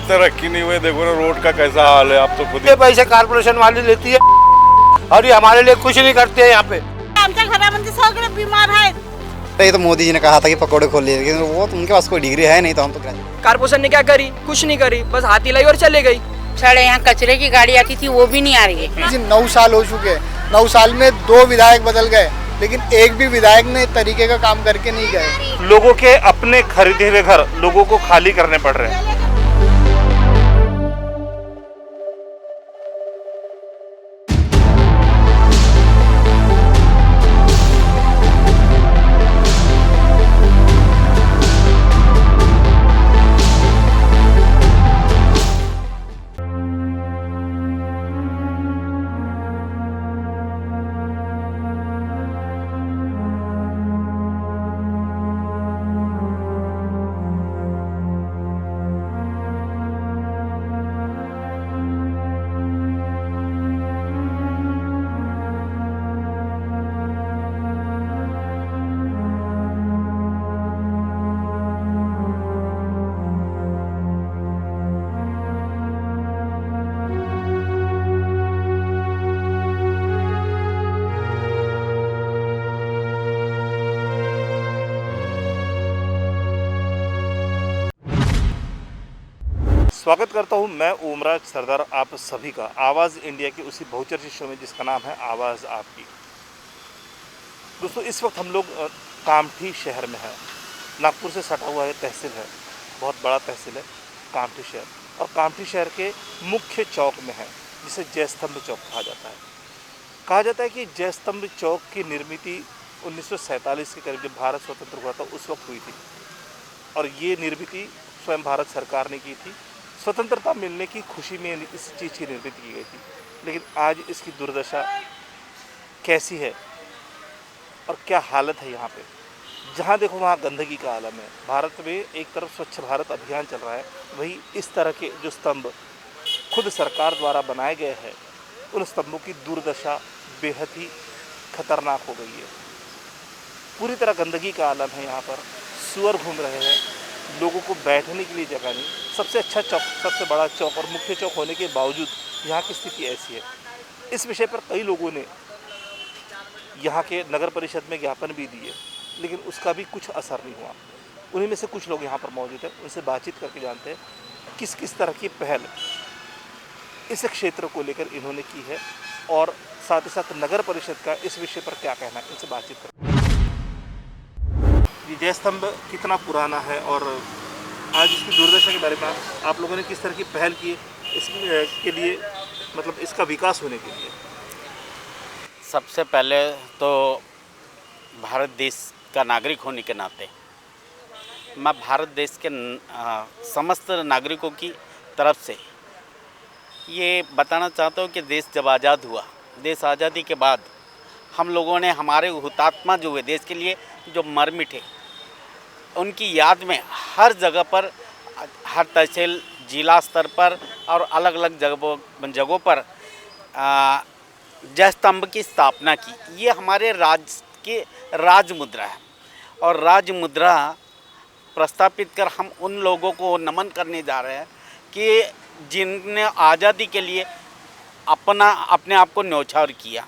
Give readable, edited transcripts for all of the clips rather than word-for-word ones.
तरक्की नहीं हुई, देखो ना रोड का कैसा हाल है, आप तो खुद ये पैसे कारपोरेशन वाली लेती है और ये हमारे लिए कुछ नहीं करते हैं यहाँ पे। आमच्या घरामध्ये सगळे बीमार आहेत। ये तो मोदी जी ने कहा था कि पकौड़े खोल लिए, लेकिन वो तो उनके पास कोई डिग्री है नहीं, तो हम तो कारपोरेशन ने क्या करी? कुछ नहीं करी, बस हाथी लाई और चले गई। साढ़े यहाँ कचरे की गाड़ी आती थी, वो भी नहीं आ रही है। 9 साल हो चुके हैं, 9 साल में 2 विधायक बदल गए, लेकिन एक भी विधायक ने तरीके का काम करके नहीं गए। लोगों के अपने खरीदे हुए घर लोगों को खाली करने पड़ रहे हैं। स्वागत करता हूं मैं ओमराज सरदार आप सभी का आवाज़ इंडिया के उसी बहुचर्चित शो में जिसका नाम है आवाज़ आपकी। दोस्तों इस वक्त हम लोग कामठी शहर में हैं। नागपुर से सटा हुआ है तहसील है, बहुत बड़ा तहसील है कामठी शहर, और कामठी शहर के मुख्य चौक में है जिसे जयस्तंभ चौक कहा जाता है। कहा जाता है कि जयस्तंभ चौक की निर्मित 1947 के करीब जब भारत स्वतंत्र हुआ था उस वक्त हुई थी, और ये निर्मित स्वयं भारत सरकार ने की थी। स्वतंत्रता मिलने की खुशी में इस चीज़ की निर्मित की गई थी, लेकिन आज इसकी दुर्दशा कैसी है और क्या हालत है यहाँ पे। जहाँ देखो वहाँ गंदगी का आलम है। भारत में एक तरफ स्वच्छ भारत अभियान चल रहा है, वहीं इस तरह के जो स्तंभ खुद सरकार द्वारा बनाए गए हैं उन स्तंभों की दुर्दशा बेहद ही खतरनाक हो गई है। पूरी तरह गंदगी का आलम है यहाँ पर। सुअर घूम रहे हैं, लोगों को बैठने के लिए जगह नहीं। सबसे अच्छा चौक, सबसे बड़ा चौक और मुख्य चौक होने के बावजूद यहाँ की स्थिति ऐसी है। इस विषय पर कई लोगों ने यहाँ के नगर परिषद में ज्ञापन भी दिए, लेकिन उसका भी कुछ असर नहीं हुआ। उन्हीं में से कुछ लोग यहाँ पर मौजूद हैं, उनसे बातचीत करके जानते हैं किस किस तरह की पहल इस क्षेत्र को लेकर इन्होंने की है, और साथ ही साथ नगर परिषद का इस विषय पर क्या कहना है, इनसे बातचीत करते हैं। ये जयस्तंभ कितना पुराना है और आज इसकी दुर्दशा के बारे में आप लोगों ने किस तरह की पहल की इसके लिए, मतलब इसका विकास होने के लिए? सबसे पहले तो भारत देश का नागरिक होने के नाते मैं भारत देश के समस्त नागरिकों की तरफ से ये बताना चाहता हूँ कि देश जब आज़ाद हुआ, देश आज़ादी के बाद हम लोगों ने हमारे हुतात्मा जो हुए देश के लिए, जो मर मिटे, उनकी याद में हर जगह पर, हर तहसील जिला स्तर पर और अलग अलग जगहों पर जयस्तंभ की स्थापना की। ये हमारे राज्य की राज मुद्रा है, और राज मुद्रा प्रस्थापित कर हम उन लोगों को नमन करने जा रहे हैं कि जिनने आज़ादी के लिए अपने आप को न्यौछावर किया।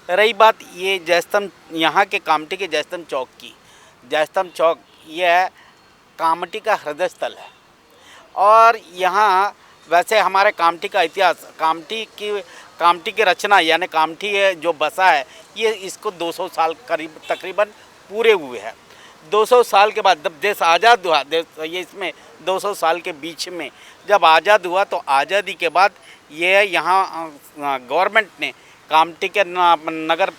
रही बात ये जयस्तंभ, यहाँ के कामठी के जयस्तंभ चौक की, जयस्तंभ चौक यह कामठी का हृदय स्थल है। और यहाँ वैसे हमारे कामठी का इतिहास, कामठी की रचना यानी कामठी जो बसा है, ये इसको 200 साल करीब तकरीबन पूरे हुए हैं। 200 साल के बाद जब देश आज़ाद हुआ, ये इसमें 200 साल के बीच में जब आज़ाद हुआ, तो आज़ादी के बाद ये यहाँ गवर्नमेंट ने, कामठी के नगर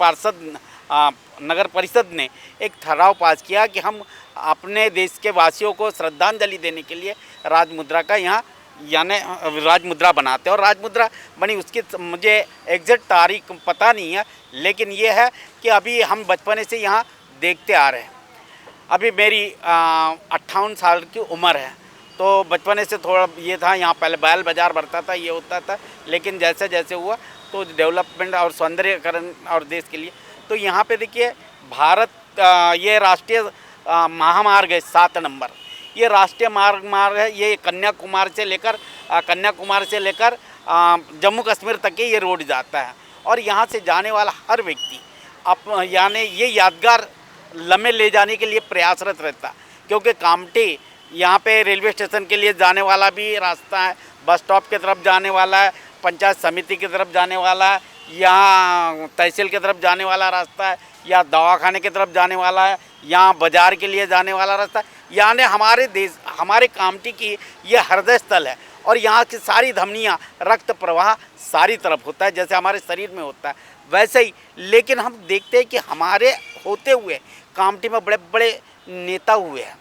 परिषद ने एक ठहराव पास किया कि हम अपने देश के वासियों को श्रद्धांजलि देने के लिए राजमुद्रा का यहाँ यानी राजमुद्रा बनाते हैं। और राजमुद्रा बनी, उसकी मुझे एग्जैक्ट तारीख पता नहीं है, लेकिन ये है कि अभी हम बचपन से यहाँ देखते आ रहे हैं। अभी मेरी 58 साल की उम्र है, तो बचपन से थोड़ा ये था, यहाँ पहले बैल बाज़ार बढ़ता था, ये होता था, लेकिन जैसे जैसे हुआ तो डेवलपमेंट और सौंदर्यकरण और देश के लिए, तो यहाँ पे देखिए भारत ये राष्ट्रीय महामार्ग है 7 नंबर, ये राष्ट्रीय मार्ग है। ये कन्याकुमारी से लेकर जम्मू कश्मीर तक के ये रोड जाता है और यहाँ से जाने वाला हर व्यक्ति यानी ये यादगार लम्हे ले जाने के लिए प्रयासरत रहता है, क्योंकि कामठी यहाँ पे रेलवे स्टेशन के लिए जाने वाला भी रास्ता है, बस स्टॉप की तरफ जाने वाला है, पंचायत समिति की तरफ जाने वाला है, यहाँ तहसील की तरफ जाने वाला रास्ता है, या दवाखाने की तरफ जाने वाला है, यहाँ बाज़ार के लिए जाने वाला रास्ता है। यानी हमारे कामठी की ये हृदय स्थल है और यहाँ की सारी धमनियाँ, रक्त प्रवाह सारी तरफ होता है, जैसे हमारे शरीर में होता है वैसे ही। लेकिन हम देखते हैं कि हमारे होते हुए कामठी में बड़े बड़े नेता हुए हैं।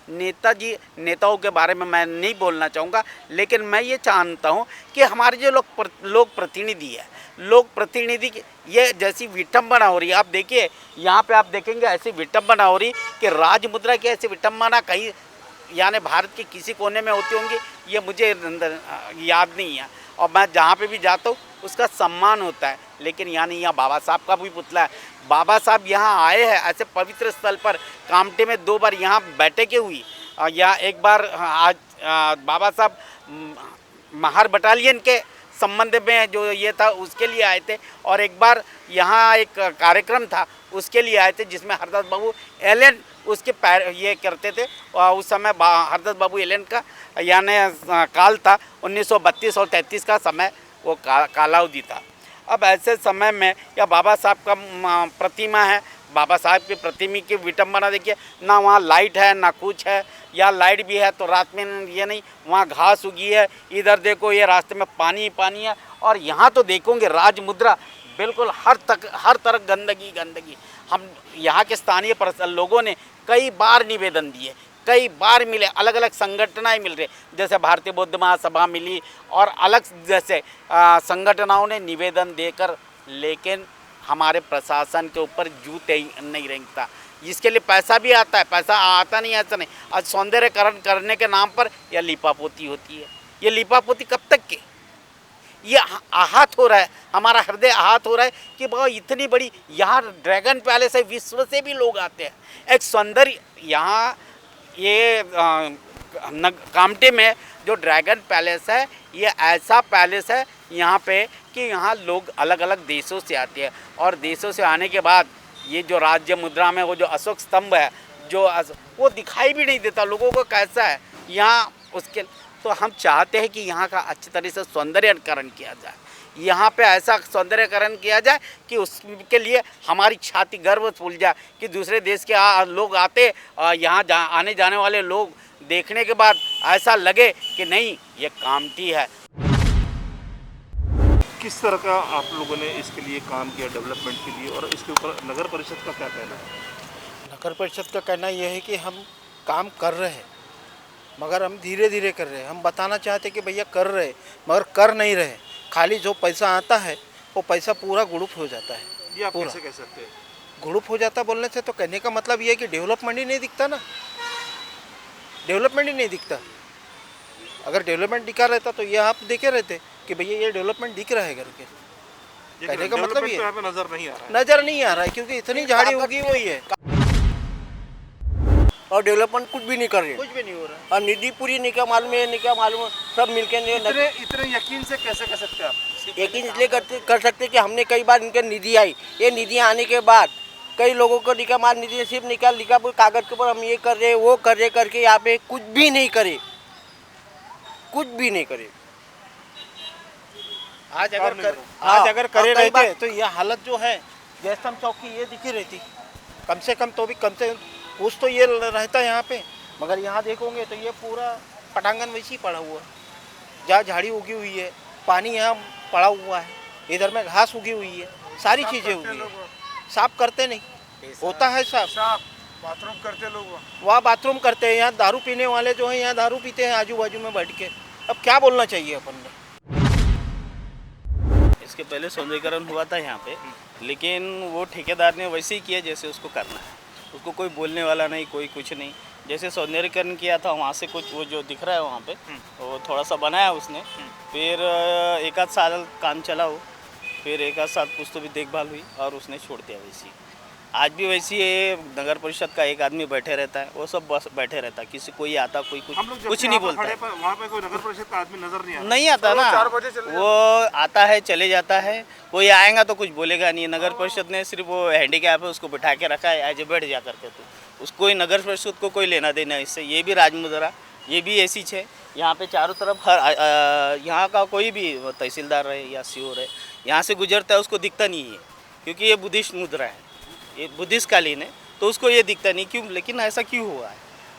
नेताओं के बारे में मैं नहीं बोलना चाहूँगा, लेकिन मैं ये जानता हूँ कि हमारे जो लोग प्रतिनिधि है, लोग प्रतिनिधि ये जैसी विटंबना हो रही है। आप देखिए यहाँ पे आप देखेंगे ऐसी विटंबना हो रही कि राज मुद्रा की ऐसी विटंबना कहीं यानी भारत के किसी कोने में होती होंगी, ये मुझे याद नहीं है। और मैं जहाँ पे भी जाता हूँ उसका सम्मान होता है। लेकिन यानी यहाँ बाबा साहब का भी पुतला है। बाबा साहब यहाँ आए हैं ऐसे पवित्र स्थल पर। कामठी में 2 बार यहाँ बैठकें हुई। यहाँ एक बार आज बाबा साहब महार बटालियन के संबंध में जो ये था उसके लिए आए थे, और एक बार यहाँ एक कार्यक्रम था उसके लिए आए थे जिसमें हरदास बाबू एलन उसके ये करते थे। और उस समय हरदास बाबू एलन का यानी काल था 1932 और 33 का समय, वो कालावधि था। अब ऐसे समय में या बाबा साहब का प्रतिमा है, बाबा साहब की प्रतिमा की विटंबना देखिए, ना वहाँ लाइट है ना कुछ है, या लाइट भी है तो रात में ये नहीं, वहाँ घास उगी है, इधर देखो ये रास्ते में पानी ही पानी है। और यहाँ तो देखोगे राज मुद्रा बिल्कुल हर तरफ गंदगी। हम यहाँ के स्थानीय लोगों ने कई बार निवेदन दिए, कई बार मिले, अलग अलग संगठनाएं मिल रही, जैसे भारतीय बौद्ध महासभा मिली और अलग जैसे संगठनों ने निवेदन देकर, लेकिन हमारे प्रशासन के ऊपर जूते नहीं रेंगता। इसके लिए पैसा भी आता है, पैसा आता नहीं ऐसा नहीं। आज सौंदर्यकरण करने के नाम पर यह लिपापोती होती है। ये लिपापोती कब तक के? ये आहत हो रहा है, हमारा हृदय आहत हो रहा है कि बहुत इतनी बड़ी यहाँ ड्रैगन पैलेस है, विश्व से भी लोग आते हैं। एक सौंदर्य यहाँ ये कामठी में जो ड्रैगन पैलेस है, ये ऐसा पैलेस है यहाँ पे कि यहाँ लोग अलग अलग देशों से आते हैं, और देशों से आने के बाद ये जो राज्य मुद्रा में वो जो अशोक स्तंभ है वो दिखाई भी नहीं देता लोगों को कैसा है यहाँ उसके। तो हम चाहते हैं कि यहाँ का अच्छी तरह से सौंदर्यकरण किया जाए, यहाँ पे ऐसा सौंदर्यकरण किया जाए कि उसके लिए हमारी छाती गर्व फूल जाए कि दूसरे देश के लोग आते, यहाँ आने जाने वाले लोग देखने के बाद ऐसा लगे कि नहीं ये कामठी है। किस तरह का आप लोगों ने इसके लिए काम किया डेवलपमेंट के लिए, और इसके ऊपर नगर परिषद का क्या कहना है? नगर परिषद का कहना यह है कि हम काम कर रहे हैं, मगर हम धीरे धीरे कर रहे हैं। हम बताना चाहते कि भैया कर रहे, मगर कर नहीं रहे। खाली जो पैसा आता है वो पैसा पूरा गुड़ुप हो जाता है। ये आप कैसे कह सकते हैं? गुड़ुप हो जाता बोलने से तो कहने का मतलब ये है कि डेवलपमेंट ही नहीं दिखता ना, डेवलपमेंट ही नहीं दिखता। अगर डेवलपमेंट दिखा रहता तो ये आप देखे रहते कि भैया ये डेवलपमेंट दिख रहा है करके। कहने का मतलब ये नजर नहीं आ रहा है, नजर नहीं आ रहा है क्योंकि इतनी झाड़ी उगी हुई है और डेवलपमेंट कुछ भी नहीं कर रहे, कुछ भी नहीं हो रहा। और निधि पूरी नहीं क्या मालूम है सब मिलके इतने यकीन से कैसे कह सकते हैं आप? यकीन इसलिए कर सकते कि हमने कई बार इनके निधि आई, ये निधि आने के बाद कई लोगों को निका माल निधि सिर्फ निकाल कागज के ऊपर हम ये कर रहे वो कर रहे करके यहाँ पे कुछ भी नहीं करे, कुछ भी नहीं करे। आज अगर करे रहते तो ये हालत जो है जैसम चौक की ये दिखी रहती, कम से कम तो भी कम से कुछ तो ये रहता यहाँ पे। मगर यहाँ देखोगे तो ये पूरा पटांगन वैसे ही पड़ा हुआ है, जहाँ झाड़ी उगी हुई है, पानी यहाँ पड़ा हुआ है, इधर में घास उगी हुई है, सारी चीज़ें उगी है। साफ करते नहीं, होता है साफ बाथरूम करते लोग, वहाँ बाथरूम करते हैं, यहाँ दारू पीने वाले जो हैं यहाँ दारू पीते हैं आजू बाजू में बैठ के। अब क्या बोलना चाहिए अपन ने? इसके पहले सौंदर्यीकरण हुआ था यहाँ पे, लेकिन वो ठेकेदार ने वैसे ही किया जैसे उसको करना है, उसको कोई बोलने वाला नहीं, कोई कुछ नहीं। जैसे सौंदर्यीकरण किया था वहाँ से कुछ वो जो दिख रहा है वहाँ पे वो थोड़ा सा बनाया उसने, फिर 1 आध साल काम चला वो, फिर 1 आध साल कुछ तो भी देखभाल हुई और उसने छोड़ दिया वैसे। आज भी वैसी है, नगर परिषद का एक आदमी बैठे रहता है, वो सब बस बैठे रहता है, किसी कोई आता कोई हम लोग कुछ नहीं बोलता है। वहाँ पे कोई नगर परिषद का आदमी नजर नहीं आता। नहीं आता ना, वो आता है चले जाता है, कोई आएगा तो कुछ बोलेगा नहीं। नगर परिषद ने सिर्फ वो हैंडीकैप है उसको बिठा के रखा है, आज बैठ जा करके, तो उसको नगर परिषद को कोई लेना देना है इससे। ये भी राजमुद्रा, ये भी ऐसी है। यहाँ पे चारों तरफ हर यहाँ का कोई भी तहसीलदार रहे या सीओ रहे, यहाँ से गुजरता है उसको दिखता नहीं है, क्योंकि ये बुद्धिस्ट मुद्रा है, ये बुद्धिस्ट कालीन है, तो उसको ये दिखता नहीं। क्यों? लेकिन ऐसा क्यों हुआ है?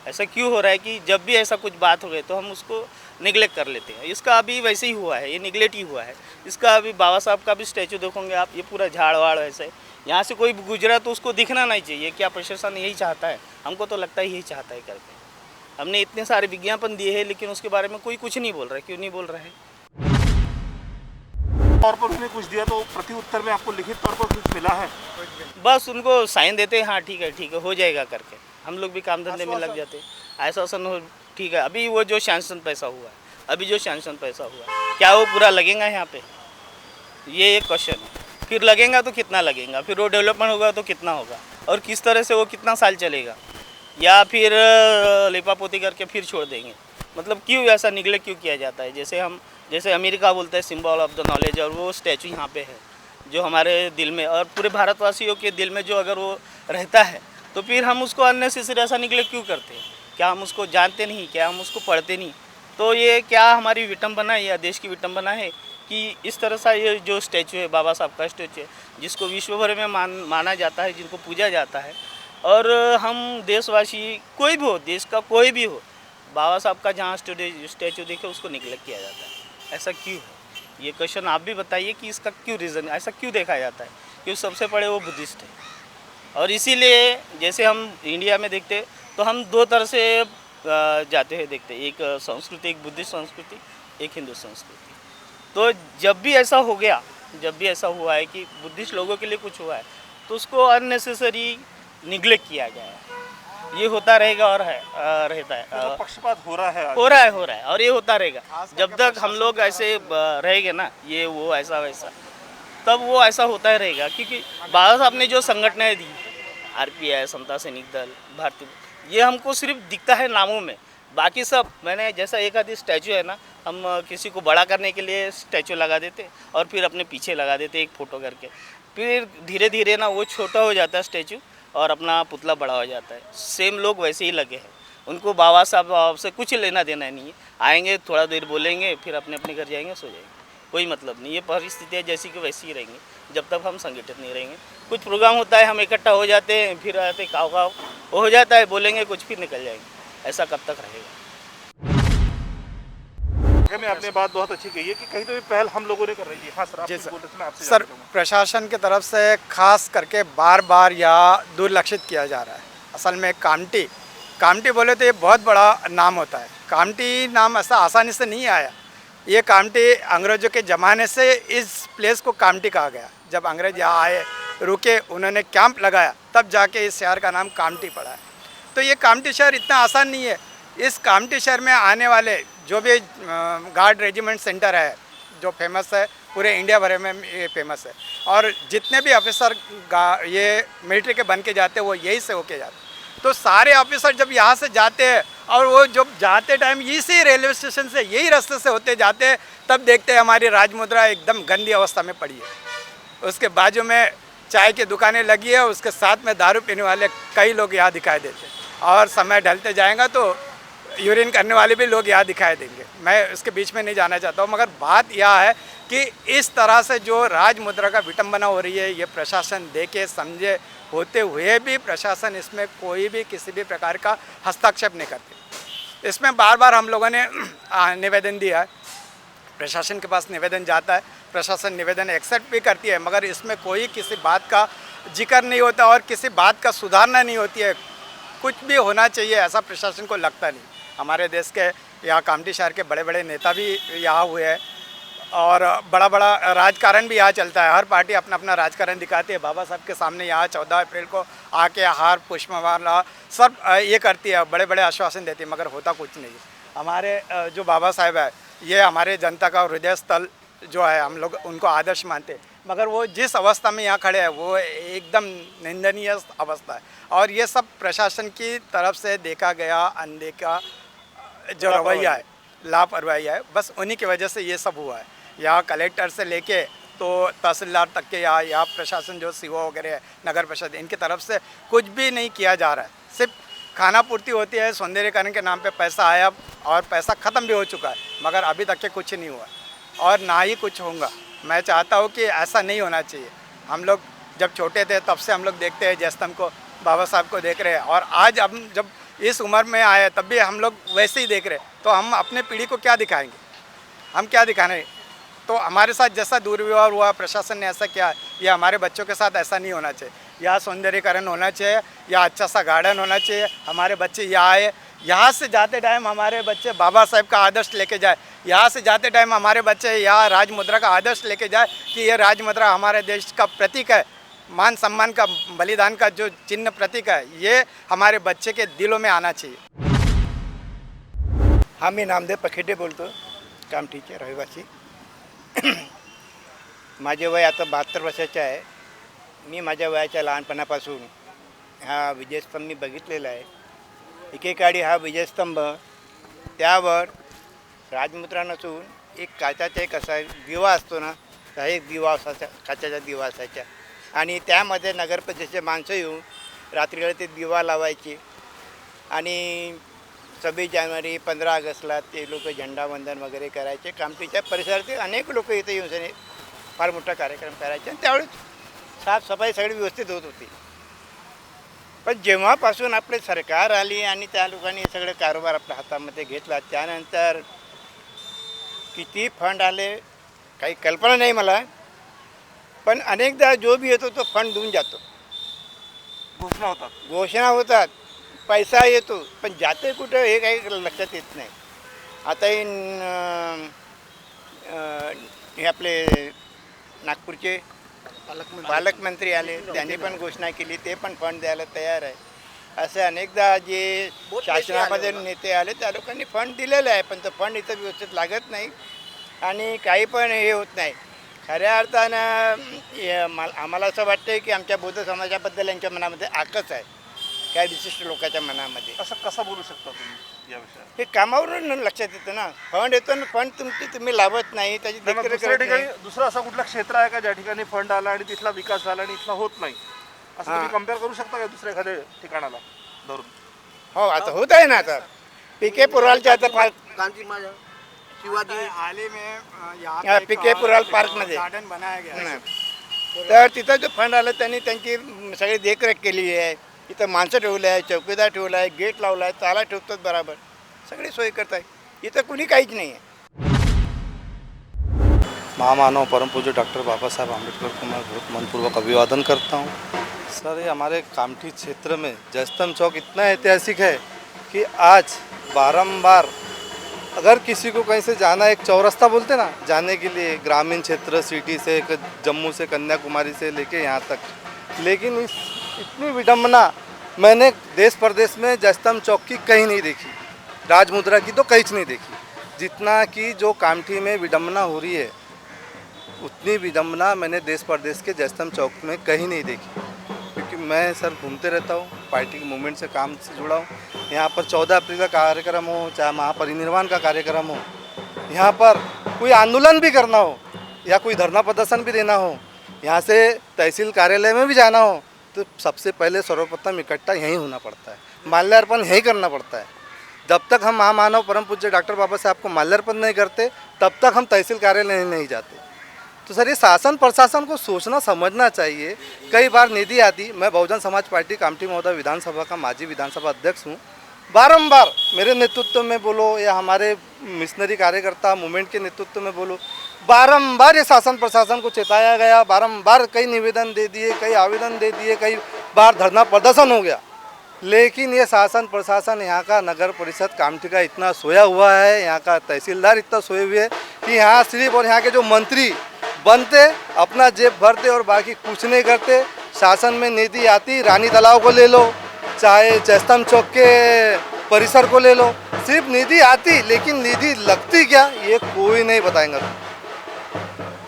ऐसा क्यों हो रहा है कि जब भी ऐसा कुछ बात हो गई तो हम उसको निगलेक्ट कर लेते हैं। इसका अभी वैसे ही हुआ है, ये निगलेक्ट ही हुआ है। इसका अभी बाबा साहब का भी स्टैचू देखोगे आप, ये पूरा झाड़ वाड़ वैसे, यहाँ से कोई गुजरा तो उसको दिखना नहीं चाहिए। क्या प्रशासन यही चाहता है? हमको तो लगता है यही चाहता है करके। हमने इतने सारे विज्ञापन दिए हैं, लेकिन उसके बारे में कोई कुछ नहीं बोल रहा है। क्यों नहीं बोल रहा है? तौर पर उन्होंने कुछ दिया तो प्रति उत्तर में आपको लिखित तौर पर कुछ मिला है? बस उनको साइन देते हैं, हाँ ठीक है हो जाएगा करके। हम लोग भी काम धंधे में लग जाते हैं। आश्वासन हो, ठीक है। अभी वो जो सैंक्शन पैसा हुआ है, क्या वो पूरा लगेगा यहाँ पे? ये एक क्वेश्चन है। फिर लगेगा तो कितना लगेगा, फिर वो डेवलपमेंट होगा तो कितना होगा, और किस तरह से वो कितना साल चलेगा, या फिर लिपापोती करके फिर छोड़ देंगे? मतलब क्यों ऐसा निगलेक्ट क्यों किया जाता है? जैसे अमेरिका बोलते हैं सिंबल ऑफ द नॉलेज, और वो स्टैचू यहाँ पे है जो हमारे दिल में और पूरे भारतवासियों के दिल में जो अगर वो रहता है, तो फिर हम उसको अननेसेसरी ऐसा निगलेक्ट क्यों करते हैं? क्या हम उसको जानते नहीं? क्या हम उसको पढ़ते नहीं? तो ये क्या हमारी विटंबना है या देश की विटंबना है कि इस तरह सा ये जो स्टैचू है, बाबा साहब का स्टैचू है, जिसको विश्व भर में माना जाता है, जिनको पूजा जाता है, और हम देशवासी कोई भी हो, देश का कोई भी हो, बाबा साहब का जहाँ स्टैचू देखे उसको निगलेक्ट किया जाता है। ऐसा क्यों है? ये क्वेश्चन आप भी बताइए कि इसका क्यों रीज़न, ऐसा क्यों देखा जाता है? क्योंकि सबसे बड़े वो बुद्धिस्ट है, और इसीलिए जैसे हम इंडिया में देखते तो हम दो तरह से जाते हैं देखते, एक संस्कृति, एक बुद्धिस्ट संस्कृति, एक हिंदू संस्कृति। तो जब भी ऐसा हो गया, जब भी ऐसा हुआ है कि बुद्धिस्ट लोगों के लिए कुछ हुआ है, तो उसको अननेसेसरी निगलेक्ट किया गया है। ये होता रहेगा और रहता है। तो पक्षपात हो रहा है और ये होता रहेगा जब तक हम लोग ऐसे रहेंगे ना, ये वो ऐसा वैसा, तब वो ऐसा होता ही रहेगा। क्योंकि बाबा साहब ने जो संगठनें दी, RPI, समता सैनिक दल, भारतीय, ये हमको सिर्फ दिखता है नामों में, बाकी सब मैंने जैसा एक आधी स्टैचू है ना, हम किसी को बड़ा करने के लिए स्टैचू लगा देते और फिर अपने पीछे लगा देते एक फ़ोटो करके, फिर धीरे धीरे ना वो छोटा हो जाता है स्टैचू और अपना पुतला बड़ा हो जाता है। सेम लोग वैसे ही लगे हैं, उनको बाबा साहब से कुछ लेना देना नहीं है। आएंगे, थोड़ा देर बोलेंगे, फिर अपने अपने घर जाएंगे, सो जाएंगे, कोई मतलब नहीं। ये परिस्थितियाँ जैसी कि वैसी ही रहेंगी जब तक हम संगठित नहीं रहेंगे। कुछ प्रोग्राम होता है, हम इकट्ठा हो जाते हैं, फिर आते काव वो हो जाता है, बोलेंगे कुछ, फिर निकल जाएंगे। ऐसा कब तक रहेगा? में आपने बात बहुत अच्छी कही है कि कहीं तो भी पहल हम लोगों ने कर रही है। हाँ सर, आप जी कुछ बोल रहे थे, मैं आपसे सर, जानना चाहूँगा। प्रशासन की तरफ से खास करके बार बार या दुर्लक्षित किया जा रहा है। असल में कामटी बोले तो ये बहुत बड़ा नाम होता है। कामटी नाम ऐसा आसानी से नहीं आया। ये कामटी अंग्रेज़ों के ज़माने से इस प्लेस को कामटी कहा गया। जब अंग्रेज यहाँ आए, रुके, उन्होंने कैंप लगाया, तब जाके इस शहर का नाम कामटी पड़ा है। तो ये कामटी शहर इतना आसान नहीं है। इस कामटी शहर में आने वाले जो भी गार्ड रेजिमेंट सेंटर है, जो फेमस है, पूरे इंडिया भर में ये फेमस है, और जितने भी ऑफिसर ये मिलिट्री के बन के जाते हैं वो यही से होके जाते हैं। तो सारे ऑफिसर जब यहाँ से जाते हैं और वो जब जाते टाइम इसी रेलवे स्टेशन से यही रास्ते से होते जाते हैं, तब देखते हैं हमारी राजमुद्रा एकदम गंदी अवस्था में पड़ी है। उसके बाजू में चाय की दुकानें लगी है, उसके साथ में दारू पीने वाले कई लोग यहाँ दिखाई देते हैं, और समय ढलते जाएगा तो यूरिन करने वाले भी लोग यहाँ दिखाई देंगे। मैं इसके बीच में नहीं जाना चाहता हूँ, मगर बात यह है कि इस तरह से जो राजमुद्रा का विटंबना हो रही है, ये प्रशासन देखे समझे होते हुए भी प्रशासन इसमें कोई भी किसी भी प्रकार का हस्तक्षेप नहीं करते। इसमें बार बार हम लोगों ने निवेदन दिया है, प्रशासन के पास निवेदन जाता है, प्रशासन निवेदन एक्सेप्ट भी करती है, मगर इसमें कोई किसी बात का जिक्र नहीं होता और किसी बात का सुधारना नहीं होती है। कुछ भी होना चाहिए ऐसा प्रशासन को लगता नहीं। हमारे देश के यहाँ कामटी शहर के बड़े बड़े नेता भी यहाँ हुए हैं, और बड़ा बड़ा राजकारण भी यहाँ चलता है। हर पार्टी अपना अपना राजकारण दिखाती है। बाबा साहब के सामने यहाँ 14 अप्रैल को आके हार पुष्पमाला सब ये करती है, बड़े बड़े आश्वासन देती है, मगर होता कुछ नहीं। हमारे जो बाबा साहब है, ये हमारे जनता का हृदय स्थल जो है हम लोग उनको आदर्श मानते हैं, मगर वो जिस अवस्था में यहाँ खड़े हैं वो एकदम निंदनीय अवस्था है। और ये सब प्रशासन की तरफ से देखा गया अनदेखा जो रवैया है, लापरवाही है, बस उन्हीं की वजह से ये सब हुआ है। यहाँ कलेक्टर से लेके तो तहसीलदार तक के यहाँ प्रशासन जो सीओ वगैरह है, नगर परिषद, इनकी तरफ से कुछ भी नहीं किया जा रहा है। सिर्फ खाना पूर्ति होती है, सौंदर्यीकरण के नाम पे पैसा आया और पैसा ख़त्म भी हो चुका है, मगर अभी तक के कुछ नहीं हुआ और ना ही कुछ होगा। मैं चाहता हूँ कि ऐसा नहीं होना चाहिए। हम लोग जब छोटे थे तब से हम लोग देखते हैं जयस्तंभ को, बाबा साहब को देख रहे हैं, और आज हम जब इस उम्र में आए तब भी हम लोग वैसे ही देख रहे हैं, तो हम अपने पीढ़ी को क्या दिखाएंगे? हम क्या दिखाने? तो हमारे साथ जैसा दुर्व्यवहार हुआ, प्रशासन ने ऐसा किया, ये हमारे बच्चों के साथ ऐसा नहीं होना चाहिए। यहाँ सौंदर्यीकरण होना चाहिए, या अच्छा सा गार्डन होना चाहिए। हमारे बच्चे यहाँ आए, यहाँ से जाते टाइम हमारे बच्चे बाबा साहब का आदर्श लेके जाए, यहाँ से जाते टाइम हमारे बच्चे यहाँ राज मुद्रा का आदर्श लेके जाए कि ये राज मुद्रा हमारे देश का प्रतीक है, मान सम्मान का, बलिदान का जो चिन्ह प्रतीक है, ये हमारे बच्चे के दिलों में आना चाहिए। हा, मी नामदेव पखेटे बोलतो, कामठीचे रहिवासी. माझे वय आता 72 वर्षाचे आहे. मी माझ्या वयाच्या लहानपणापासून हा विजयस्तंभ मी बघितलेला आहे. एकेकाळी हा विजयस्तंभ, त्यावर राजमुद्रा नसून एक काचाचा एक असा दिवा असतो ना, हा एक दिवा असायचा, काचाचा दिवा असायचा, आणि त्यामध्ये नगरपरिषदेचे माणसं येऊन रात्रीला ते दिवा लावायचे आणि 26 जानेवारी 15 ऑगस्टला ते लोक झेंडावंदन वगैरे करायचे. कामठीच्या परिसरातील अनेक लोक इथे येऊन फार मोठा कार्यक्रम करायचे आणि त्यावेळेस साफसफाई सगळी व्यवस्थित होत होती. पण जेव्हापासून आपले सरकार आली आणि त्या लोकांनी हे सगळे कारोबार आपल्या हातामध्ये घेतला, त्यानंतर किती फंड आले काही कल्पना नाही मला, पण अनेकदा जो भी येतो तो फंड देऊन जातो. घोषणा होतात, पैसा येतो, पण जाते कुठं हे काही लक्षात येत नाही. आता हे आपले नागपूरचे पालकमंत्री आले, त्यांनी पण घोषणा केली, ते पण फंड द्यायला तयार आहे. असे अनेकदा जे शासनामध्ये नेते आले त्या लोकांनी फंड दिलेलं आहे, पण तो फंड इथं व्यवस्थित लागत नाही आणि काही पण हे होत नाही. खऱ्या अर्थानं आम्हाला असं वाटतं की आमच्या बौद्ध समाजाबद्दल यांच्या मनामध्ये आकच आहे, काही विशिष्ट लोकांच्या मनामध्ये. असं कसं बोलू शकता तुम्ही या विषयावर? हे कामावरून लक्षात येतं ना, फंड येतो ना, फंड तुम्ही लावत नाही, त्याची देखरेख करत नाही. दुसरं असं कुठलं क्षेत्र आहे का ज्या ठिकाणी फंड आला आणि तिथला विकास झाला आणि इथला होत नाही, असं तुम्ही कम्पेअर करू शकता का दुसऱ्या एखाद्या ठिकाणाला धरून? हो, आता होत आहे ना. आता पीके पुरालच्या आता शिवाजी हाल में पीके पुराल पार्कमध्ये गार्डन बनाया गया. तर तिथं जो फंड आलं त्यांनी त्यांची सगळी देखरेख केली आहे. इथं माणसं ठेवलं आहे, चौकीदार ठेवला आहे, गेट लावला आहे, ताला ठेवतात बराबर, सगळी सोय करत आहे. इथं कुणी काहीच नाही आहे. महामानव परम पूज्य डॉक्टर बाबा साहब आम्बेडकर को मैं बहुत मनपूर्वक अभिवादन करता हूँ. सर, ये हमारे कामठी क्षेत्र में जयस्तंभ चौक इतना ऐतिहासिक है कि आज बारंबार अगर किसी को कहीं से जाना, एक चौरस्ता बोलते ना, जाने के लिए ग्रामीण क्षेत्र सिटी से, जम्मू से, कन्याकुमारी से लेके यहाँ तक, लेकिन इस इतनी विडम्बना मैंने देश प्रदेश में जयस्तंभ चौक की कहीं नहीं देखी, राजमुद्रा की तो कहीं नहीं देखी. जितना कि जो कामठी में विडम्बना हो रही है उतनी विडम्बना मैंने देश प्रदेश के जयस्तंभ चौक में कहीं नहीं देखी. क्योंकि मैं सर घूमते रहता हूँ, पार्टी के मूवमेंट से काम से जुड़ा हूँ. यहाँ पर 14 अप्रैल का कार्यक्रम हो, चाहे महापरिनिर्वाण का कार्यक्रम हो, यहाँ पर कोई आंदोलन भी करना हो या कोई धरना प्रदर्शन भी देना हो, यहाँ से तहसील कार्यालय में भी जाना हो, तो सबसे पहले सर्वप्रथम इकट्ठा यहीं होना पड़ता है, माल्यार्पण यहीं करना पड़ता है. जब तक हम महामानव परम पूज्य डॉक्टर बाबा साहब को माल्यार्पण नहीं करते तब तक हम तहसील कार्यालय नहीं जाते. तो सर, ये शासन प्रशासन को सोचना समझना चाहिए. कई बार निधि आती, मैं बहुजन समाज पार्टी कामठी महोदय विधानसभा का माजी विधानसभा अध्यक्ष हूँ. बारंबार मेरे नेतृत्व में बोलो या हमारे मिशनरी कार्यकर्ता मूवमेंट के नेतृत्व में बोलो, बारंबार ये शासन प्रशासन को चेताया गया, बारंबार कई निवेदन दे दिए, कई आवेदन दे दिए, कई बार धरना प्रदर्शन हो गया, लेकिन ये शासन प्रशासन, यहाँ का नगर परिषद कामठी का इतना सोया हुआ है, यहाँ का तहसीलदार इतना सोए हुए है कि यहाँ सिर्फ और यहाँ के जो मंत्री बनते, अपना जेब भरते और बाकी कुछ नहीं करते. शासन में निधि आती, रानी तालाब को ले लो, चाहे जयस्तंभ चौक के परिसर को ले लो, सिर्फ निधि आती, लेकिन निधि लगती क्या ये कोई नहीं बताएंगा.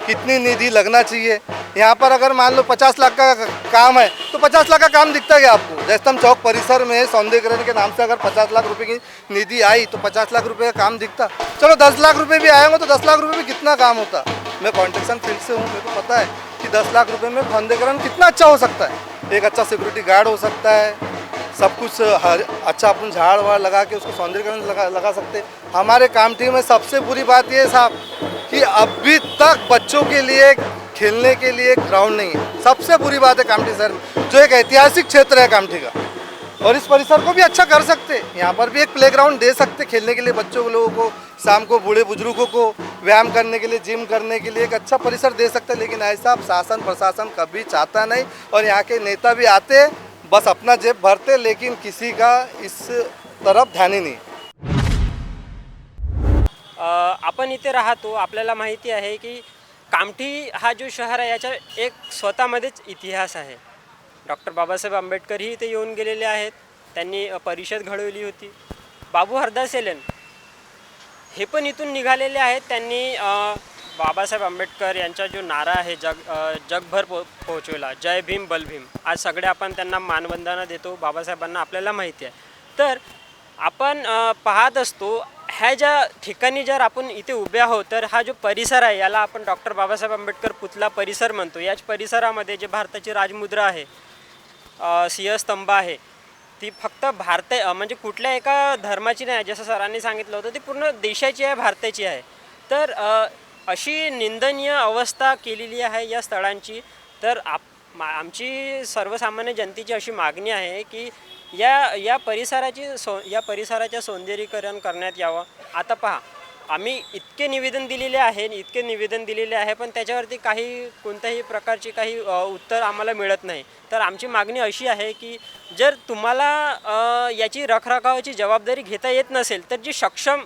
कितनी निधि लगना चाहिए। यहाँ पर अगर मान लो 50 लाख का काम है तो 50 लाख का काम दिखता है आपको। जयस्तंभ चौक परिसर में सौंदर्यीकरण के नाम से अगर 50 लाख रुपए की निधि आई तो 50 लाख रुपए का काम दिखता। चलो 10 लाख रुपए भी आएंगे तो 10 लाख रुपए में कितना काम होता। मैं कॉन्स्ट्रक्शन फील्ड से हूँ, मेरे को पता है कि 10 लाख रुपए में सौंदर्यीकरण कितना अच्छा हो सकता है। एक अच्छा सिक्योरिटी गार्ड हो सकता है, सब कुछ अच्छा अपन झाड़ वाड़ लगा के उसको सौंदर्यीकरण लगा सकते हैं। हमारे कामठी में सबसे बुरी बात यह है साहब कि अभी तक बच्चों के लिए खेलने के लिए ग्राउंड नहीं है। सबसे बुरी बात है कामठी शहर में, जो एक ऐतिहासिक क्षेत्र है कामठी का, और इस परिसर को भी अच्छा कर सकते। यहाँ पर भी एक प्लेग्राउंड दे सकते खेलने के लिए बच्चों को, लोगों को, शाम को बूढ़े बुजुर्गों को व्यायाम करने के लिए, जिम करने के लिए एक अच्छा परिसर दे सकते। लेकिन ऐसा शासन प्रशासन कभी चाहता नहीं, और यहाँ के नेता भी आते बस अपना जेब भरते, लेकिन किसी का इस तरफ ध्यान ही नहीं। आपण इथे राहतो, आपल्याला माहिती आहे की कामठी हा जो शहर आहे याच्या एक स्वतःमध्येच इतिहास आहे। डॉक्टर बाबासाहेब आंबेडकरही इथे येऊन गेलेले आहेत, त्यांनी परिषद घडवली होती। बाबू हरदास एलन हे पण इथून निघालेले आहेत, त्यांनी बाबासाहेब आंबेडकर यांचा जो नारा आहे जगभर पोहोचवला, जय भीम बल भीम। आज सगळे आपण त्यांना मानवंदना देतो, बाबासाहेबांना आपल्याला माहिती आहे। तर आपण पाहत असतो ह्या ज्या ठिकाणी जर आपण इथे उभे आहोत तर हा जो परिसर आहे याला आपण डॉक्टर बाबासाहेब आंबेडकर पुतला परिसर म्हणतो। याच परिसरामध्ये जे भारताची राजमुद्रा आहे, सिंहस्तंभ आहे, ती फक्त म्हणजे कुठल्या एका धर्माची नाही, जसं सरांनी सांगितलं होतं, ती पूर्ण देशाची आहे, भारताची आहे। तर अशी निंदनीय अवस्था केलेली आहे या स्थळांची। तर आमची सर्वसामान्य जनतेची अशी मागणी आहे की या परिसराच्या सौंदर्यीकरण करण्यात यावं। आता पहा, आम्ही इतके निवेदन दिलेले आहे पण त्याच्यावरती कोणत्याही प्रकारची काही उत्तर आम्हाला मिळत नाही। तर आमची मागणी अशी आहे की जर तुम्हाला याची रखरखावाची जबाबदारी घेता येत नसेल तर जी सक्षम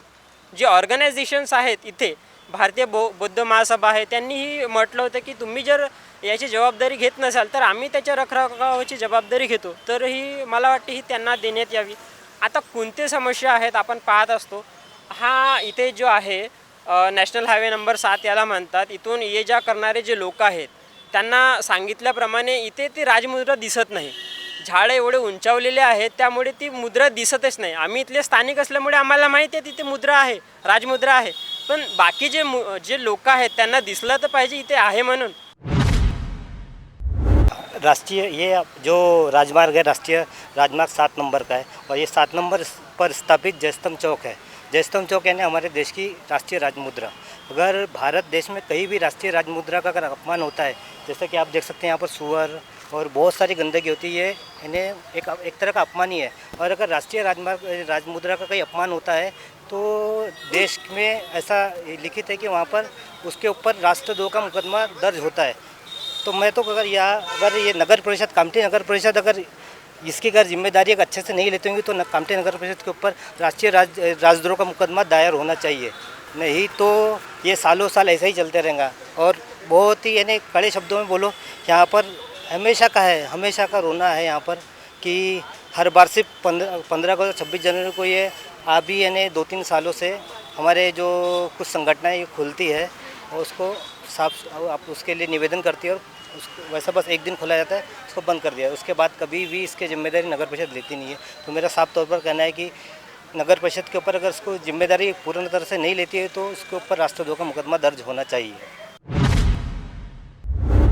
जे ऑर्गनायझेशन्स आहेत इथे, भारतीय बौद्ध महासभा आहे, त्यांनीही म्हटलं होतं की तुम्ही जर याची जबाबदारी घेत नसाल तर आम्ही त्याच्या रखरखावाची जबाबदारी घेतो। तर ही मला वाटते ही त्यांना देण्यात यावी। आता कोणते समस्या आहेत आपण पाहत असतो, हा इथे जो आहे नॅशनल हायवे नंबर 7 याला म्हणतात। इथून ये जा करणारे जे लोक आहेत त्यांना सांगितल्याप्रमाणे इथे ती राजमुद्रा दिसत नाही। झाडं एवढे उंचावलेले आहेत त्यामुळे ती मुद्रा दिसतच नाही। आम्ही इथले स्थानिक असल्यामुळे आम्हाला माहिती आहे तिथे मुद्रा आहे, राजमुद्रा आहे, पण बाकी जे लोक आहेत त्यांना दिसलं तर पाहिजे इथे आहे म्हणून। राष्ट्रीय ये जो राजमार्ग है राष्ट्रीय राजमार्ग 7 नंबर का है, और ये 7 नंबर पर स्थापित जयस्तंभ चौक है। जयस्तंभ चौक यानी हमारे देश की राष्ट्रीय राजमुद्रा। अगर भारत देश में कहीं भी राष्ट्रीय राजमुद्रा का अगर अपमान होता है, जैसे कि आप देख सकते हैं यहाँ पर सुअर और बहुत सारी गंदगी होती है, इन्हें एक तरह का अपमान ही है। और अगर राष्ट्रीय राजमुद्रा का कहीं अपमान होता है तो देश में ऐसा लिखित है कि वहाँ पर उसके ऊपर राष्ट्रद्रोह का मुकदमा दर्ज होता है। तो मैं तो अगर ये नगर परिषद, कामठी नगर परिषद अगर इसकी अगर जिम्मेदारी अगर अच्छे से नहीं लेते होंगे तो कामठी नगर परिषद के ऊपर राष्ट्रीय राजद्रोह का मुकदमा दायर होना चाहिए, नहीं तो ये सालों साल ऐसा ही चलते रहेगा। और बहुत ही यानी कड़े शब्दों में बोलो, यहाँ पर हमेशा का रोना है यहाँ पर कि हर बार से 15 को 26 जनवरी को ये अभी यानी 2-3 सालों से हमारे जो कुछ संगठनाएँ ये खुलती है और उसको आप उसके लिए निवेदन करती है, और उसको वैसा बस एक दिन खोला जाता है, उसको बंद कर दिया। उसके बाद कभी भी इसकी जिम्मेदारी नगर परिषद लेती नहीं है। तो मेरा साफ तौर पर कहना है कि नगर परिषद के ऊपर अगर इसको जिम्मेदारी पूर्ण तरह से नहीं लेती है तो उसके ऊपर राष्ट्रद्रोह का मुकदमा दर्ज होना चाहिए।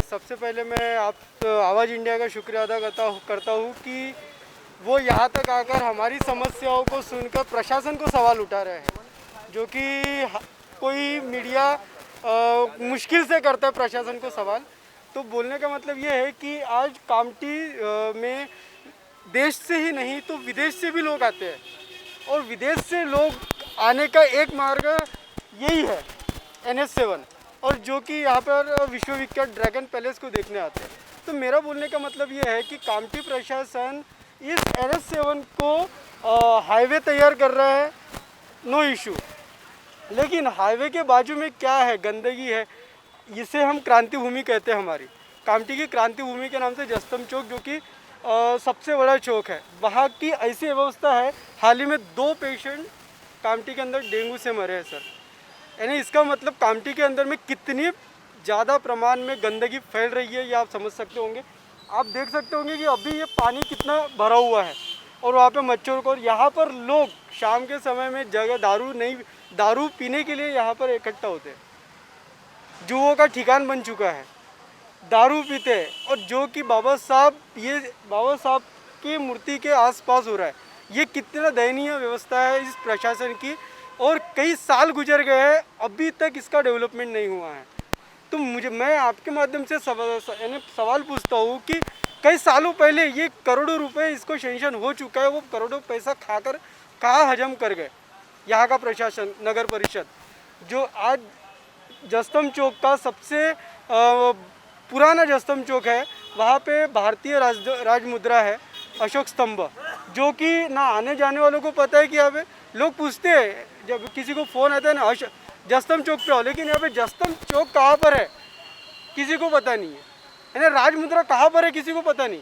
सबसे पहले मैं आप आवाज़ इंडिया का शुक्रिया अदा करता हूँ कि वो यहाँ तक आकर हमारी समस्याओं को सुनकर प्रशासन को सवाल उठा रहे हैं, जो कि कोई मीडिया मुश्किल से करता है प्रशासन को सवाल। तो बोलने का मतलब ये है कि आज कामठी में देश से ही नहीं तो विदेश से भी लोग आते हैं, और विदेश से लोग आने का एक मार्ग यही है NH7, और जो कि यहाँ पर विश्वविख्यात ड्रैगन पैलेस को देखने आते हैं। तो मेरा बोलने का मतलब ये है कि कामठी प्रशासन इस NH7 को हाईवे तैयार कर रहा है, नो इशू, लेकिन हाईवे के बाजू में क्या है, गंदगी है। इसे हम क्रांति भूमि कहते हैं। हमारी कामठी की क्रांति भूमि के नाम से जयस्तंभ चौक, जो कि सबसे बड़ा चौक है, वहाँ की ऐसी व्यवस्था है। हाल ही में 2 पेशेंट कामठी के अंदर डेंगू से मरे हैं सर। यानी इसका मतलब कामठी के अंदर में कितनी ज़्यादा प्रमाण में गंदगी फैल रही है, ये आप समझ सकते होंगे। आप देख सकते होंगे कि अभी ये पानी कितना भरा हुआ है और वहाँ पे मच्छरों को, यहाँ पर लोग शाम के समय में जगह दारू पीने के लिए यहाँ पर इकट्ठा होते हैं। जुओं का ठिकान बन चुका है, दारू पीते हैं, और जो कि बाबा साहब की मूर्ति के आसपास हो रहा है। ये कितना दयनीय व्यवस्था है इस प्रशासन की, और कई साल गुजर गए हैं, अभी तक इसका डेवलपमेंट नहीं हुआ है। तो मैं आपके माध्यम से सवाल पूछता हूँ कि कई सालों पहले ये करोड़ों रुपए इसको सेंक्शन हो चुका है, वो करोड़ों पैसा खाकर कहाँ हजम कर गए यहाँ का प्रशासन, नगर परिषद। जो आज जस्तम चौक का सबसे पुराना जस्तम चौक है, वहाँ पे भारतीय राजमुद्रा है, अशोक स्तंभ, जो कि ना आने जाने वालों को पता है कि यहाँ पे लोग पूछते हैं, जब किसी को फ़ोन आता है ना जस्तम चौक पे आओ, लेकिन यहाँ पे जस्तम चौक कहाँ पर है किसी को पता नहीं है ना, राजमुद्रा कहाँ पर है किसी को पता नहीं,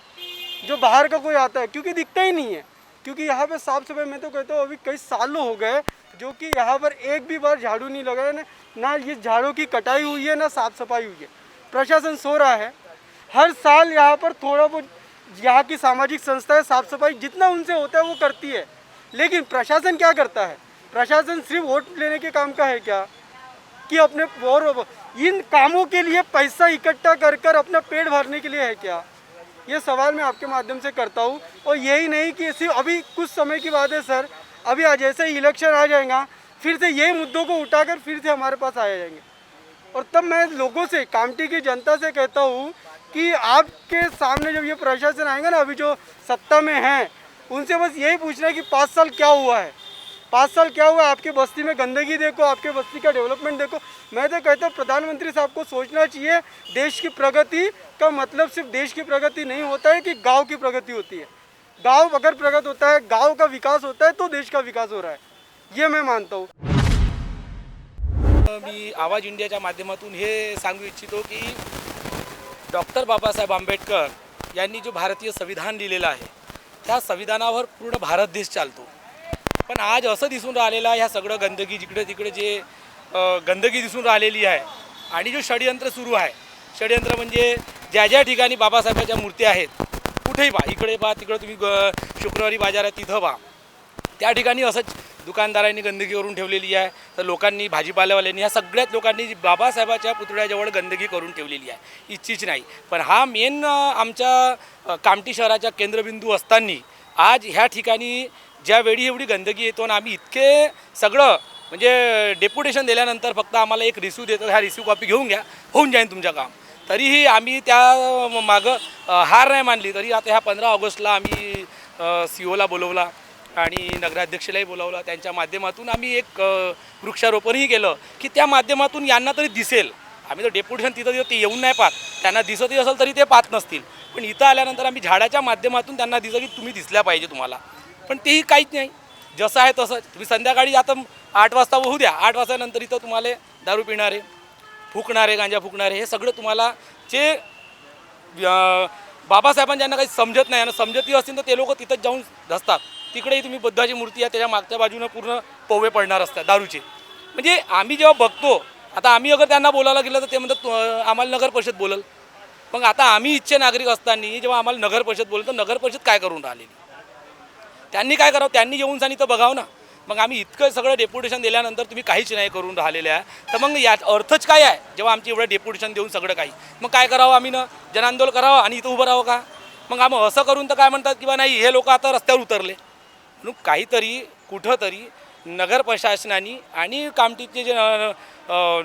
जो बाहर का कोई आता है, क्योंकि दिखता ही नहीं है। क्योंकि यहाँ पे साफ सफाई, मैं तो कहता हूँ अभी कई सालों हो गए जो कि यहाँ पर एक भी बार झाड़ू नहीं लगा है, ना ये झाड़ू की कटाई हुई है, ना साफ सफाई हुई है। प्रशासन सो रहा है। हर साल यहाँ पर थोड़ा बहुत यहाँ की सामाजिक संस्थाएं साफ सफाई जितना उनसे होता है वो करती है, लेकिन प्रशासन क्या करता है? प्रशासन सिर्फ वोट लेने के काम का है क्या, कि अपने और इन कामों के लिए पैसा इकट्ठा कर अपना पेट भरने के लिए है क्या? ये सवाल मैं आपके माध्यम से करता हूँ। और यही नहीं कि सिर्फ अभी कुछ समय की बात है सर, अभी जैसे ही इलेक्शन आ जाएगा फिर से यही मुद्दों को उठाकर फिर से हमारे पास आ जाएंगे। और तब मैं लोगों से, कामठी की जनता से कहता हूँ कि आपके सामने जब ये प्रशासन आएगा ना, अभी जो सत्ता में हैं, उनसे बस यही पूछना है कि 5 साल क्या हुआ है, 5 साल क्या हुआ है? आपकी बस्ती में गंदगी देखो, आपके बस्ती का डेवलपमेंट देखो। मैं तो कहता हूँ प्रधानमंत्री साहब को सोचना चाहिए, देश की प्रगति का मतलब सिर्फ देश की प्रगति नहीं होता है कि गांव की प्रगति होती है। गांव अगर प्रगत होता है, गांव का विकास होता है, तो देश का विकास हो रहा है, ये मैं मानता हूँ। मी आवाज इंडियाच्या माध्यमातून हे सांगू इच्छितो की डॉक्टर बाबासाहेब आंबेडकर यांनी जो भारतीय संविधान लिहिलेलं आहे, त्या संविधानावर पूर्ण भारत देश चालतो। पण आज असं दिसून राहिलेलं आहे, ह्या सगळं गंदगी जिकडे तिकडे जे गंदगी दिसून राहिलेली आहे आणि जो षडयंत्र सुरू आहे, षडयंत्र म्हणजे ज्या ज्या ठिकाणी बाबासाहेबांच्या मूर्त्या आहेत, कुठेही पहा, इकडे पहा, तिकडे तुम्ही शुक्रवारी बाजारात तिथं पहा, त्या ठिकाणी असंच दुकानदारांनी गंदगी करून ठेवलेली आहे, तर लोकांनी, भाजीपाल्यावाल्यांनी, ह्या सगळ्याच लोकांनी बाबासाहेबाच्या पुतळ्याजवळ गंदगी करून ठेवलेली आहे, इच्छीच नाही। पण हा मेन आमच्या कामठी शहराचा केंद्रबिंदू असताना आज ह्या ठिकाणी ज्यावेळी एवढी गंदगी येतो आणि आम्ही इतके सगळं म्हणजे डेप्युटेशन दिल्यानंतर फक्त आम्हाला एक रिसिव्ह देतो, ह्या रिसिव्ह कॉपी घेऊन घ्या, होऊन जाईल तुमचं काम, तरीही आम्ही त्या मागं हार नाही मानली। तरी आता ह्या 15 ऑगस्टला आम्ही COला बोलवला आणि नगराध्यक्षलाही बोलावलं, त्यांच्या माध्यमातून आम्ही एक वृक्षारोपणही केलं की त्या माध्यमातून यांना तरी दिसेल। आम्ही तर डेप्युटेशन तिथं ते येऊन नाही पाहत, त्यांना दिसतही असेल तरी ते पाहत नसतील, पण इथं आल्यानंतर आम्ही झाडाच्या माध्यमातून त्यांना दिसलं की तुम्ही दिसल्या पाहिजे तुम्हाला, पण तेही काहीच नाही। जसं आहे तसं तुम्ही संध्याकाळी आता 8 वाजता होऊ द्या, 8 वाजल्यानंतर इथं तुम्हाला दारू पिणारे, फुकणारे, गांजा फुकणारे, हे सगळं तुम्हाला जे बाबासाहेबांना ज्यांना काही समजत नाही आणि समजतही असतील तर ते लोक तिथं जाऊन धसतात। तिकडेही तुम्ही बुद्धाची मूर्ती आहे, त्याच्या मागच्या बाजूनं पूर्ण पोवे पडणार असतात दारूचे। म्हणजे आम्ही जेव्हा बघतो, आता आम्ही अगर त्यांना बोलायला गेलं तर ते म्हणतात आम्हाला नगर परिषद बोलल, मग आता आम्ही इच्छे नागरिक असताना जेव्हा आम्हाला नगर परिषद बोलल तर नगर परिषद काय करून राहिलेली, त्यांनी काय करावं, त्यांनी येऊन सांगितलं बघावं ना। मग आम्ही इतकं सगळं डेप्युटेशन दिल्यानंतर तुम्ही काहीच नाही करून राहिलेले आहे, तर मग यात अर्थच काय आहे? जेव्हा आमची एवढं डेप्युटेशन देऊन सगळं काही, मग काय करावं आम्ही ना, जनआंदोलन करावं आणि इथं उभं राहावं का? मग आम्ही असं करून तर काय म्हणतात की बा नाही, हे लोक आता रस्त्यावर उतरले, म्हणून काहीतरी कुठंतरी नगर प्रशासनाने आणि कामठीचे जे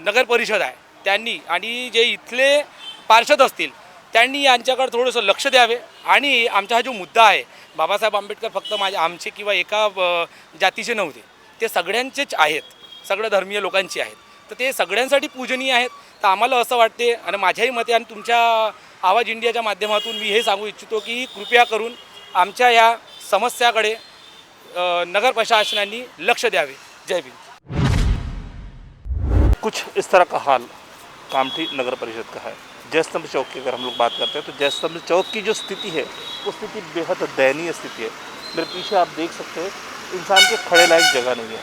नगर परिषद आहे त्यांनी आणि जे इथले पार्षद असतील त्यांनी यांच्याकडे थोडंसं लक्ष द्यावे। आणि आमचा हा जो मुद्दा आहे, बाबासाहेब आंबेडकर फक्त आमचे किंवा एका जातीचे नव्हते, ते सगळ्यांचेच आहेत, सगळ्या धर्मीय लोकांचे आहेत, तर ते सगळ्यांसाठी पूजनीय आहेत। तर आम्हाला असं वाटते आणि माझ्याही मते आणि तुमच्या आवाज इंडियाच्या माध्यमातून मी हे सांगू इच्छितो की कृपया करून आमच्या या समस्याकडे नगर प्रशासनाने लक्ष द्यावे। जय भीम। कुछ इस तरह का हाल कामठी नगर परिषद का है। जयस्तंभ चौक की अगर हम लोग बात करते हैं तो जयस्तंभ चौक की जो स्थिति है वो स्थिति बेहद दयनीय स्थिति है। मेरे पीछे आप देख सकते हैं इंसान के खड़े लायक जगह नहीं है।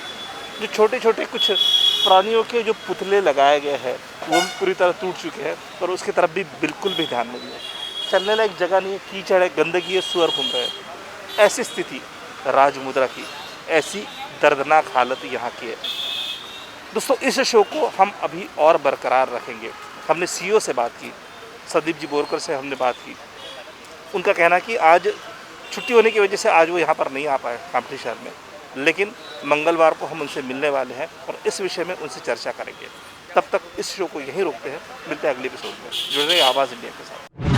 जो छोटे छोटे कुछ प्राणियों के जो पुतले लगाए गए हैं वो भी पूरी तरह टूट चुके हैं और उसकी तरफ भी बिल्कुल भी ध्यान नहीं है। चलने लायक जगह नहीं है, कीचड़ है, गंदगी है, सुअर घूम रहे हैं। ऐसी स्थिति राजमुद्रा की, ऐसी दर्दनाक हालत यहाँ की है। दोस्तों इस शो को हम अभी और बरकरार रखेंगे। हमने सीईओ से बात की, संदीप जी बोरकर से हमने बात की। उनका कहना कि आज छुट्टी होने की वजह से आज वो यहाँ पर नहीं आ पाए कामठी शहर में, लेकिन मंगलवार को हम उनसे मिलने वाले हैं और इस विषय में उनसे चर्चा करेंगे। तब तक इस शो को यहीं रोकते हैं, मिलते हैं अगले एपिसोड में। जुड़ रहे आवाज़ इंडिया के साथ।